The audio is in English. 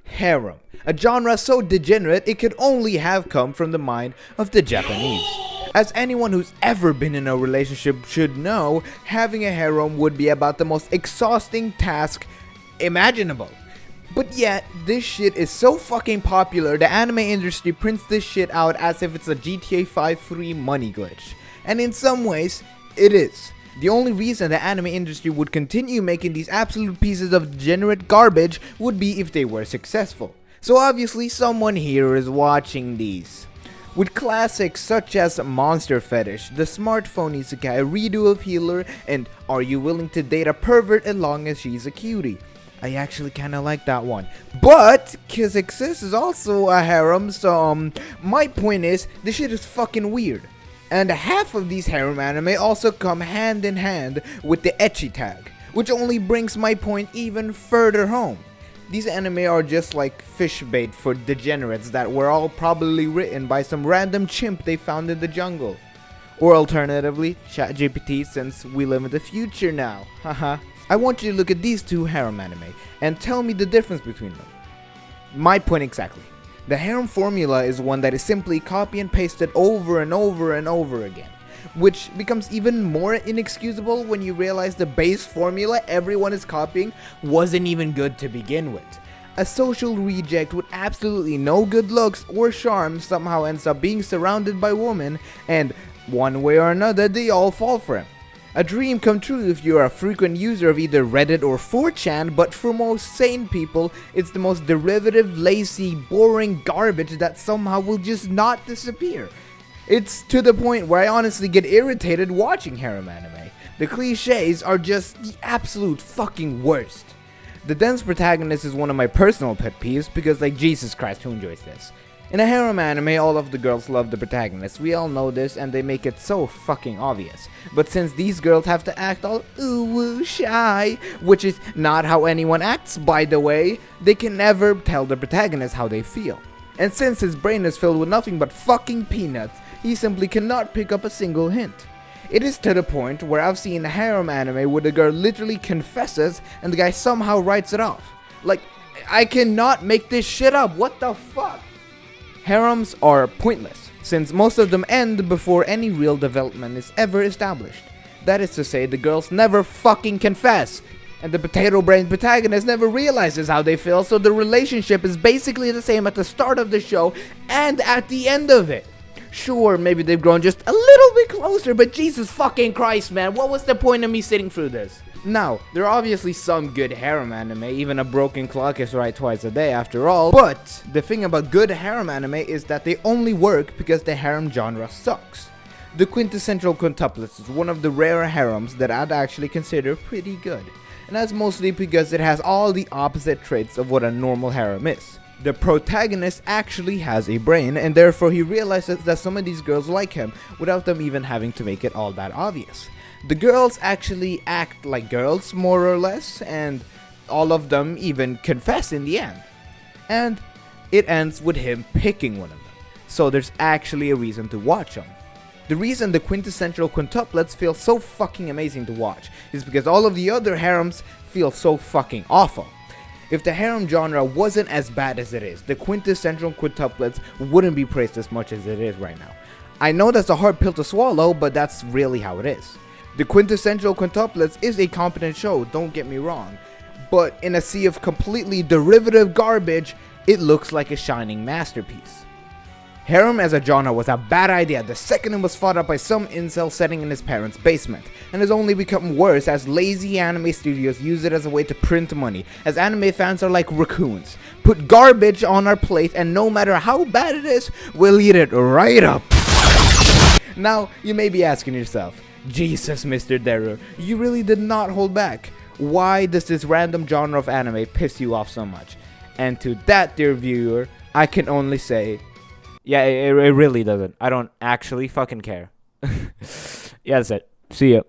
Harem, a genre so degenerate it could only have come from the mind of the Japanese. As anyone who's ever been in a relationship should know, having a harem would be about the most exhausting task imaginable. But yet, this shit is so fucking popular, the anime industry prints this shit out as if it's a GTA 5 free money glitch. And in some ways, it is. The only reason the anime industry would continue making these absolute pieces of degenerate garbage would be if they were successful. So obviously someone here is watching these. With classics such as Monster Fetish, The Smartphone Isekai, Redo of Healer, and Are You Willing to Date a Pervert as Long as She's a Cutie. I actually kinda like that one. But, Kizexis is also a harem, so my point is, this shit is fucking weird. And half of these harem anime also come hand in hand with the ecchi tag, which only brings my point even further home. These anime are just like fish bait for degenerates that were all probably written by some random chimp they found in the jungle. Or alternatively, ChatGPT, since we live in the future now. Haha. I want you to look at these two harem anime and tell me the difference between them. My point exactly. The harem formula is one that is simply copy and pasted over and over and over again, which becomes even more inexcusable when you realize the base formula everyone is copying wasn't even good to begin with. A social reject with absolutely no good looks or charm somehow ends up being surrounded by women, and one way or another they all fall for him. A dream come true if you're a frequent user of either Reddit or 4chan, but for most sane people, it's the most derivative, lazy, boring garbage that somehow will just not disappear. It's to the point where I honestly get irritated watching harem anime. The cliches are just the absolute fucking worst. The dense protagonist is one of my personal pet peeves because, like, Jesus Christ, who enjoys this? In a harem anime, all of the girls love the protagonist. We all know this and they make it so fucking obvious. But since these girls have to act all ooh shy, which is not how anyone acts by the way, they can never tell the protagonist how they feel. And since his brain is filled with nothing but fucking peanuts, he simply cannot pick up a single hint. It is to the point where I've seen a harem anime where the girl literally confesses and the guy somehow writes it off. Like, I cannot make this shit up, what the fuck? Harems are pointless, since most of them end before any real development is ever established. That is to say, the girls never fucking confess, and the potato-brained protagonist never realizes how they feel, so the relationship is basically the same at the start of the show and at the end of it. Sure, maybe they've grown just a little bit closer, but Jesus fucking Christ, man, what was the point of me sitting through this? Now, there are obviously some good harem anime, even a broken clock is right twice a day after all, but the thing about good harem anime is that they only work because the harem genre sucks. The quintessential quintuplets is one of the rare harems that I'd actually consider pretty good, and that's mostly because it has all the opposite traits of what a normal harem is. The protagonist actually has a brain, and therefore he realizes that some of these girls like him without them even having to make it all that obvious. The girls actually act like girls, more or less, and all of them even confess in the end. And it ends with him picking one of them, so there's actually a reason to watch them. The reason the quintessential quintuplets feel so fucking amazing to watch is because all of the other harems feel so fucking awful. If the harem genre wasn't as bad as it is, the quintessential quintuplets wouldn't be praised as much as it is right now. I know that's a hard pill to swallow, but that's really how it is. The quintessential quintuplets is a competent show, don't get me wrong, but in a sea of completely derivative garbage, it looks like a shining masterpiece. Harem as a genre was a bad idea the second it was fought up by some incel setting in his parents' basement, and has only become worse as lazy anime studios use it as a way to print money, as anime fans are like raccoons. Put garbage on our plate and no matter how bad it is, we'll eat it right up. Now, you may be asking yourself, Jesus, Mr. Deru, you really did not hold back. Why does this random genre of anime piss you off so much? And to that, dear viewer, I can only say, yeah, it really doesn't. I don't actually fucking care. Yeah, that's it. See ya.